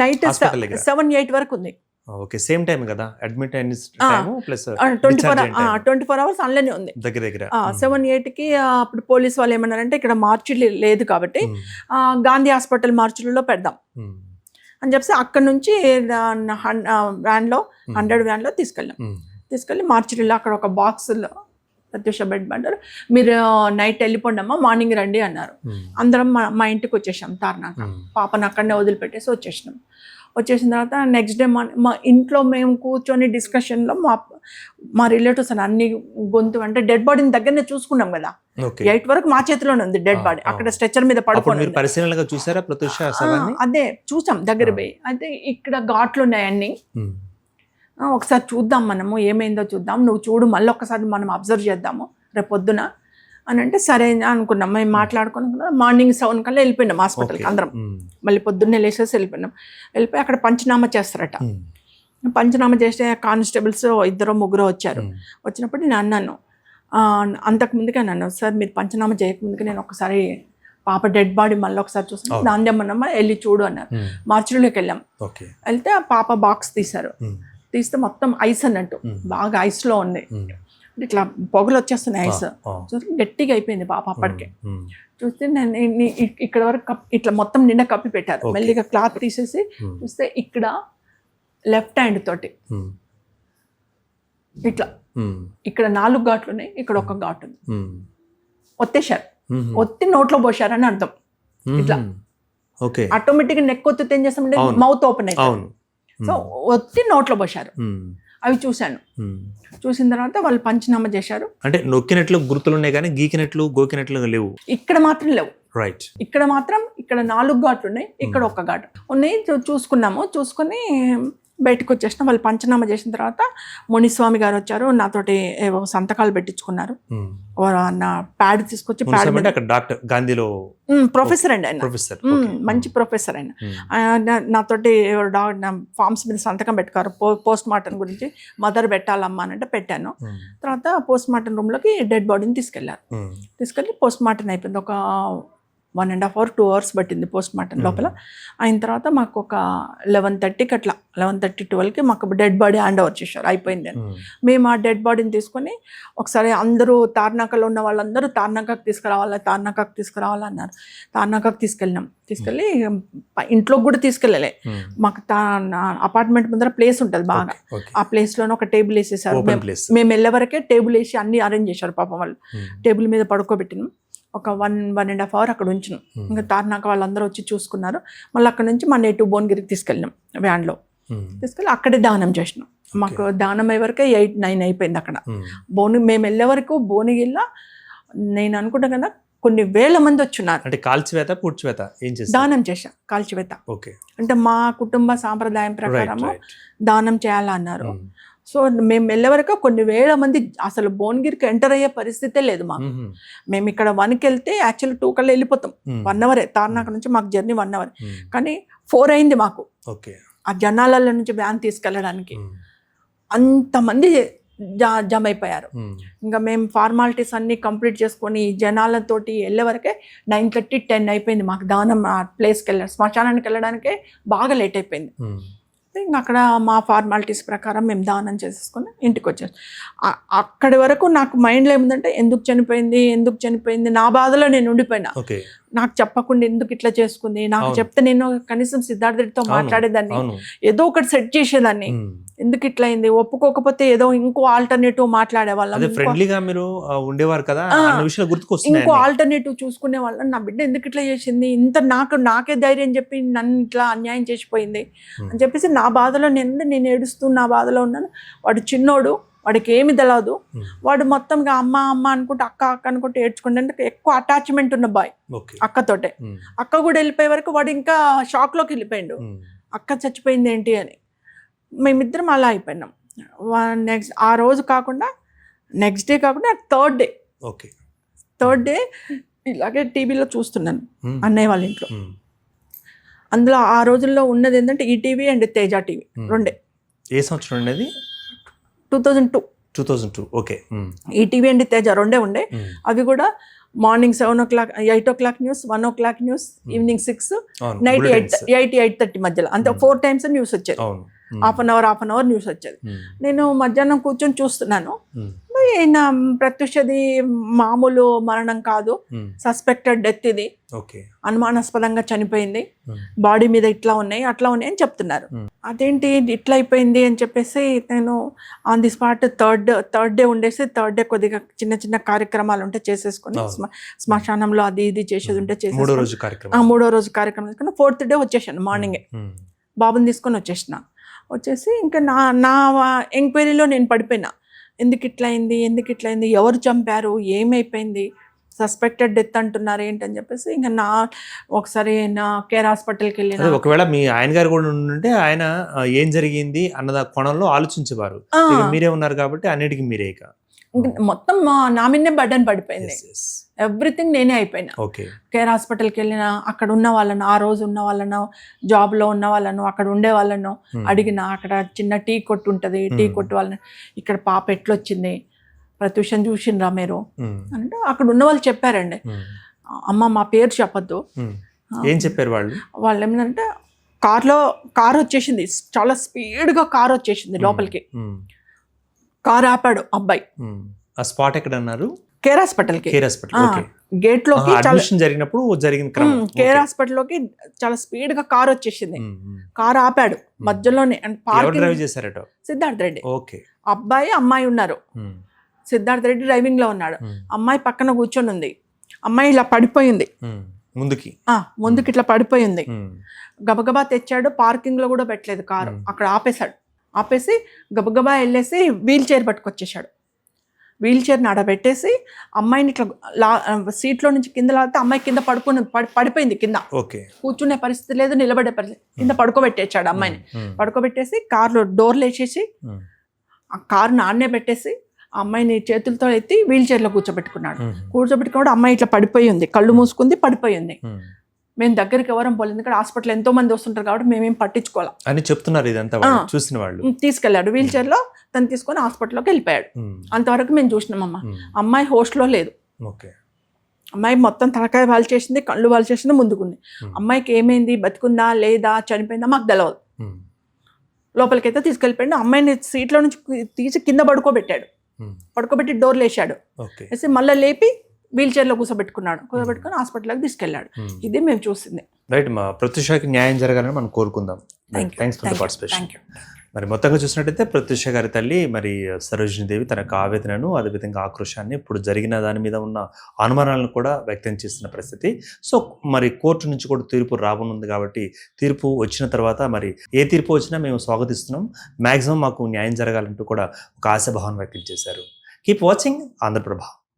నైట్ 7-8 వరకు ఉంది. ఓకే, సేమ్ టైం కదా అడ్మిట్ అయిన టైం ప్లస్ 24 hours అందులోనే ఉంది దగ్గర. 7-8కి అప్పుడు పోలీస్ వాళ్ళు ఏమన్నారంటే ఇక్కడ మార్చురీ లేదు కాబట్టి గాంధీ హాస్పిటల్ మార్చురీలో పెడదాం అని చెప్పి అక్కడ నుంచి వ్యాన్లో 100 వ్యాన్లో తీసుకెళ్ళి మార్చురీలో అక్కడ ఒక బాక్స్లో ప్రత్యూష బెడ్ పడ్డారు. మీరు నైట్ వెళ్ళిపోండి అమ్మా, మార్నింగ్ రండి అన్నారు. అందరం మా ఇంటికి వచ్చేసాం తార్నాక. పాపను అక్కడనే వదిలిపెట్టేసి వచ్చేసినాం. వచ్చేసిన తర్వాత నెక్స్ట్ డే మా ఇంట్లో మేము కూర్చొని డిస్కషన్లో మా రిలేటివ్స్ అని అన్ని గొంతు అంటే డెడ్ బాడీని దగ్గరనే చూసుకున్నాం కదా. 8 వరకు మా చేతిలోనే ఉంది డెడ్ బాడీ, అక్కడ స్ట్రెచర్ మీద పడుకొని. పరిశీలనగా చూసారా ప్రత్యూష? అదే చూసాం దగ్గర పోయి. అయితే ఇక్కడ ఘాట్లు ఉన్నాయి అన్ని, ఒకసారి చూద్దాం మనము ఏమైందో చూద్దాం, నువ్వు చూడు మళ్ళీ ఒకసారి మనం అబ్జర్వ్ చేద్దాము రేపు పొద్దున అని అంటే సరే అనుకున్నాం. మేము మాట్లాడుకున్నాం. మార్నింగ్ 7 కల్లా వెళ్ళిపోయినాం హాస్పిటల్కి అందరం. మళ్ళీ పొద్దున్నే లేచేసి వెళ్ళిపోయి అక్కడ పంచనామా చేస్తారట. పంచనామా చేస్తే కానిస్టేబుల్స్ 2-3 వచ్చారు. వచ్చినప్పుడు నేను అన్నాను, అంతకుముందుకే అన్నాను, సార్ మీరు పంచనామా చేయకముందుకే నేను ఒకసారి పాప డెడ్ బాడీ మళ్ళీ ఒకసారి చూస్తాను, నాందేమన్నమ్మ వెళ్ళి చూడు అన్నారు. మార్చిలోకి వెళ్ళాం. వెళ్తే ఆ పాప బాక్స్ తీశారు. తీస్తే మొత్తం ఐస్ అన్నట్టు, బాగా ఐస్లో ఉంది. ఇట్లా పొగలు వచ్చేస్తున్నాయి ఐస్. చూస్తే గట్టిగా అయిపోయింది పాప అప్పటికే. చూస్తే నేను ఇక్కడ వరకు ఇట్లా మొత్తం నిండా కప్పి పెట్టారు. మెల్లిగా క్లాత్ తీసేసి చూస్తే ఇక్కడ లెఫ్ట్ హ్యాండ్ తోటి ఇట్లా ఇక్కడ 4 ఘాట్లు ఉన్నాయి, ఇక్కడ 1 ఘాటు ఉంది. ఒత్తేశారు, ఒత్తి నోట్లో పోశారని అర్థం. ఇట్లా ఆటోమేటిక్గా నెక్ ఒత్తితే ఏం చేస్తామంటే మౌత్ ఓపెన్ అవుతుంది. సో ఒత్తి నోట్లో పోశారు. అవి చూశాను. చూసిన తర్వాత వాళ్ళు పంచనామా చేశారు. అంటే నొక్కినట్లు గుర్తులు ఉన్నాయి కానీ గీకినట్లు గోకినట్లు లేవు. ఇక్కడ మాత్రం లేవు. రైట్. ఇక్కడ మాత్రం ఇక్కడ 4 ఘాట్లు ఉన్నాయి, ఇక్కడ 1 ఘాటు ఉన్నాయి. చూసుకున్నాము. చూసుకొని బయటకు వచ్చేసిన. వాళ్ళు పంచనామా చేసిన తర్వాత మునిస్వామి గారు వచ్చారు, నాతోటి ఏవో సంతకాలు పెట్టించుకున్నారు. నా ప్యాడ్ తీసుకొచ్చి డాక్టర్ గాంధీలో ప్రొఫెసర్ అండి ఆయన, మంచి ప్రొఫెసర్ ఆయన. నాతోటి ఫామ్స్ మీద సంతకం పెట్టుకారు. పోస్ట్ మార్టం గురించి మదర్ పెట్టాలమ్మా అని అంటే పెట్టాను. తర్వాత పోస్ట్ మార్టం రూమ్లోకి డెడ్ బాడీని తీసుకెళ్ళి పోస్ట్ మార్టం అయిపోయింది. ఒక 1.5 hours 2 hours పట్టింది పోస్ట్ మార్టం లోపల. అయిన తర్వాత మాకు ఒక 11:30కి అట్లా 11:30-12కి మాకు డెడ్ బాడీ హ్యాండ్ ఓవర్ చేశారు. అయిపోయింది అని. మేము ఆ డెడ్ బాడీని తీసుకొని ఒకసారి అందరూ తార్నాకలో ఉన్న వాళ్ళందరూ తార్నాకకు తీసుకురావాలన్నారు. తార్నాకకు తీసుకెళ్ళి ఇంట్లోకి కూడా తీసుకెళ్ళలే. మాకు అపార్ట్మెంట్ ముందర ప్లేస్ ఉంటుంది బాగా, ఆ ప్లేస్లోనే ఒక టేబుల్ వేసేసారు. మేము వెళ్ళే వరకే టేబుల్ వేసి అన్ని అరేంజ్ చేశారు పాపం వాళ్ళు. టేబుల్ మీద పడుకోబెట్టినాం. ఒక 1.5 hours అక్కడ ఉంచినాం. ఇంకా తార్నాక వాళ్ళందరూ వచ్చి చూసుకున్నారు. మళ్ళీ అక్కడ నుంచి మా నేటివ్ భువనగిరికి తీసుకెళ్ళినాం వ్యాన్లో. తీసుకెళ్ళి అక్కడే దానం చేసినాం. మాకు దానం అయ్యే వరకే 8-9 అయిపోయింది అక్కడ. మేము వెళ్ళే వరకు భువనగిరిలో నేను అనుకుంటా కదా కొన్ని వేల మంది వచ్చున్నారు. అంటే కాల్చివేత పూడ్చివేత దానం చేశాం. కాల్చివేత అంటే మా కుటుంబ సాంప్రదాయం ప్రకారం దానం చేయాలన్నారు. సో మేము వెళ్ళే వరకు కొన్ని వేల మంది, అసలు భువనగిరికి ఎంటర్ అయ్యే పరిస్థితే లేదు మాకు. మేము ఇక్కడ 1కి వెళ్తే యాక్చువల్లీ 2 కల్లా వెళ్ళిపోతాం. 1 hour తార్నాక నుంచి మాకు జర్నీ 1 hour, కానీ 4 అయింది మాకు ఆ జనాలలో నుంచి వ్యాన్ తీసుకెళ్ళడానికి. అంతమంది జమ అయిపోయారు. ఇంకా మేము ఫార్మాలిటీస్ అన్నీ కంప్లీట్ చేసుకొని జనాలతోటి వెళ్ళే వరకే 9:30-10 అయిపోయింది మాకు. దానం ప్లేస్కి వెళ్ళారు, శ్మశానానికి వెళ్ళడానికే బాగా లేట్ అయిపోయింది. ఇంకా అక్కడ మా ఫార్మాలిటీస్ ప్రకారం మేము దానం చేసేసుకొని ఇంటికి వచ్చేసి అక్కడి వరకు నాకు మైండ్లో ఏముందంటే ఎందుకు చనిపోయింది నా బాధలో నేను ఉండిపోయినా. నాకు చెప్పకుండా ఎందుకు ఇట్లా చేసుకుంది, నాకు చెప్తే నేను కనీసం సిద్ధార్థ రెడ్డితో మాట్లాడేదాన్ని, ఏదో ఒకటి సెట్ చేసేదాన్ని. ఎందుకు ఇట్లా అయింది, ఒప్పుకోకపోతే ఏదో ఇంకో ఆల్టర్నేటివ్ మాట్లాడేవాళ్ళం, ఇంకో ఆల్టర్నేటివ్ చూసుకునే వాళ్ళం. నా బిడ్డ ఎందుకు ఇట్లా చేసింది, నాకే ధైర్యం చెప్పి నన్ను ఇట్లా అన్యాయం చేసిపోయింది అని చెప్పేసి నా బాధలో నేను ఏడుస్తూ నా బాధలో ఉన్నాను. వాడు చిన్నోడు, వాడికి ఏమి తెలియదు. వాడు మొత్తంగా అమ్మ అనుకుంటే అక్క అనుకుంటే ఏడ్చుకుంటే, అంటే ఎక్కువ అటాచ్మెంట్ ఉన్న బాయ్ అక్కతోటే. అక్క కూడా వెళ్ళిపోయే వరకు వాడు ఇంకా షాక్లోకి వెళ్ళిపోయాడు, అక్క చచ్చిపోయింది ఏంటి అని. మేమిద్దరం అలా అయిపోయినాం. నెక్స్ట్ ఆ రోజు కాకుండా నెక్స్ట్ డే కాకుండా థర్డ్ డే ఇలాగే టీవీలో చూస్తున్నాను అన్నయ్య వాళ్ళ ఇంట్లో. అందులో ఆ రోజుల్లో ఉన్నది ఏంటంటే ఈటీవీ అండ్ తేజ టీవీ రెండే. ఏ సంవత్సరం ఉండేది? 2002. ఓకే. ఈటీవీ అండ్ తేజ రెండే ఉండే. అవి కూడా morning 7 o'clock 8 o'clock news, 1 o'clock news, evening 6, night 8-8:30 మధ్యలో, అంతే 4 times న్యూస్ వచ్చేది. హాఫ్ అన్ అవర్ న్యూస్ వచ్చేది. నేను మధ్యాహ్నం కూర్చొని చూస్తున్నాను. నా ప్రత్యుషది మామూలు మరణం కాదు, సస్పెక్టెడ్ డెత్ ఇది, ఓకే, అనుమానాస్పదంగా చనిపోయింది, బాడీ మీద ఇట్లా ఉన్నాయి అట్లా ఉన్నాయి అని చెప్తున్నారు. అదేంటి ఇట్లా అయిపోయింది అని చెప్పేసి నేను on the spot third day ఉండేసి, థర్డ్ డే కొద్దిగా చిన్న చిన్న కార్యక్రమాలు ఉంటే చేసేసుకుని, శ్మశానంలో అది ఇది చేసేది ఉంటే చేసేసి మూడో రోజు కార్యక్రమం చేసుకుని 4th డే వచ్చేసాను మార్నింగే. బాబుని తీసుకొని వచ్చేసి ఇంకా నా ఎంక్వైరీలో నేను పడిపోయినా. ఎందుకు ఇట్లా అయింది, ఎవరు చంపారు, ఏమైపోయింది, సస్పెక్టెడ్ డెత్ అంటున్నారు ఏంటని చెప్పేసి ఇంకా ఒకసారి నా కేర్ హాస్పిటల్కి వెళ్ళిన. ఒకవేళ మీ ఆయన గారు కూడా ఉంటే ఆయన ఏం జరిగింది అన్నది కోణంలో ఆలోచించేవారు. మీరే ఉన్నారు కాబట్టి అన్నిటికీ మీరే మొత్తం నా మీదనే బర్డన్ పడిపోయింది. ఎవ్రీథింగ్ నేనే అయిపోయినా. కేర్ హాస్పిటల్కి వెళ్ళిన, అక్కడ ఉన్న వాళ్ళను, ఆ రోజు ఉన్న వాళ్ళను, జాబ్లో ఉన్న వాళ్ళను, అక్కడ ఉండే వాళ్ళను అడిగిన. అక్కడ చిన్న టీ కొట్టు ఉంటుంది, టీ కొట్టు వాళ్ళని, ఇక్కడ పాప ఎట్లొచ్చింది, ప్రత్యూషం చూసిండ్రా మీరు అంటే అక్కడ ఉన్న వాళ్ళు చెప్పారండి. అమ్మ మా పేరు చెప్పొద్దు. ఏం చెప్పారు వాళ్ళు ఏమిటంటే కారు వచ్చేసింది, చాలా స్పీడ్గా కారు వచ్చేసింది లోపలికి. కారు ఆపాడు అబ్బాయి. ఆ స్పాట్ ఎక్కడ అన్నారు? కేర్ హాస్పిటల్కి. గేట్ లోకి జరిగినప్పుడు జరిగిన కేర్ హాస్పిటల్లోకి చాలా స్పీడ్ గా కారు వచ్చేసింది. కారు ఆపాడు మధ్యలోనే. సిద్ధార్థ్ రెడ్డి. అబ్బాయి అమ్మాయి ఉన్నారు. సిద్ధార్థ్ రెడ్డి డ్రైవింగ్ లో ఉన్నాడు, అమ్మాయి పక్కన కూర్చొని ఉంది. అమ్మాయి ఇలా పడిపోయింది, ముందుకి ఇట్లా పడిపోయింది. గబగబా తెచ్చాడు, పార్కింగ్ లో కూడా పెట్టలేదు కారు, అక్కడ ఆపేసి గబగబా వెళ్ళేసి వీల్ చైర్ పట్టుకొచ్చేసాడు. వీల్ చైర్ని ఆడబెట్టేసి అమ్మాయిని ఇట్లా సీట్లో నుంచి కింద లాగితే అమ్మాయి కింద పడిపోయింది. కింద కూర్చునే పరిస్థితి లేదు, నిలబడే పరిస్థితి, కింద పడుకోబెట్టేసాడు అమ్మాయిని. పడుకోబెట్టేసి కార్లో డోర్లు వేసేసి ఆ కారుని ఆడనే పెట్టేసి ఆ అమ్మాయిని చేతులతో ఎత్తి వీల్ చైర్లో కూర్చోబెట్టుకున్నాడు. అమ్మాయి ఇట్లా పడిపోయి ఉంది, కళ్ళు మూసుకుంది, పడిపోయింది. మేము దగ్గరికి ఎవరం పోలేదు, ఎందుకంటే హాస్పిటల్ ఎంతో మంది వస్తుంటారు కాబట్టి మేమేం పట్టించుకోవాలి అని చెప్తున్నారు. ఇదంతా చూసిన వాళ్ళు తీసుకెళ్లాడు, వీల్ చైర్ లో తను తీసుకొని హాస్పిటల్లోకి వెళ్ళిపోయాడు. అంతవరకు మేము చూసినామమ్మా. అమ్మాయి హోస్ట్లో లేదు. అమ్మాయి మొత్తం తలకాయ వాల్చేసింది, కళ్ళు వాల్చేసింది, ముందుకుంది. అమ్మాయికి ఏమైంది, బతుకుందా లేదా చనిపోయిందా మాకు తెలియదు. లోపలికైతే తీసుకెళ్ళిపోయాడు. అమ్మాయిని సీట్లో నుంచి తీసి కింద పడుకోబెట్టి డోర్లు వేసాడు. వేసి మళ్ళీ లేపి వీల్ చైర్లో కూర్చోబెట్టుకుని హాస్పిటల్కి తీసుకెళ్ళాడు. ఇది మేము చూసింది. రైట్, మా ప్రత్యూషకి న్యాయం జరగాలని మనం కోరుకుందాం. Thanks for the participation. మరి మొత్తంగా చూసినట్టయితే ప్రత్యూష గారి తల్లి మరి సరోజినీదేవి తన ఆవేదనను, అదేవిధంగా ఆక్రోశాన్ని, ఇప్పుడు జరిగిన దాని మీద ఉన్న అనుమానాలను కూడా వ్యక్తం చేస్తున్న పరిస్థితి. సో మరి కోర్టు నుంచి కూడా తీర్పు రాబోనుంది కాబట్టి తీర్పు వచ్చిన తర్వాత మరి ఏ తీర్పు వచ్చినా మేము స్వాగతిస్తున్నాం. మ్యాక్సిమం మాకు న్యాయం జరగాలంటూ కూడా ఒక ఆశాభావం వ్యక్తం చేశారు. Keep watching Andhraprabha.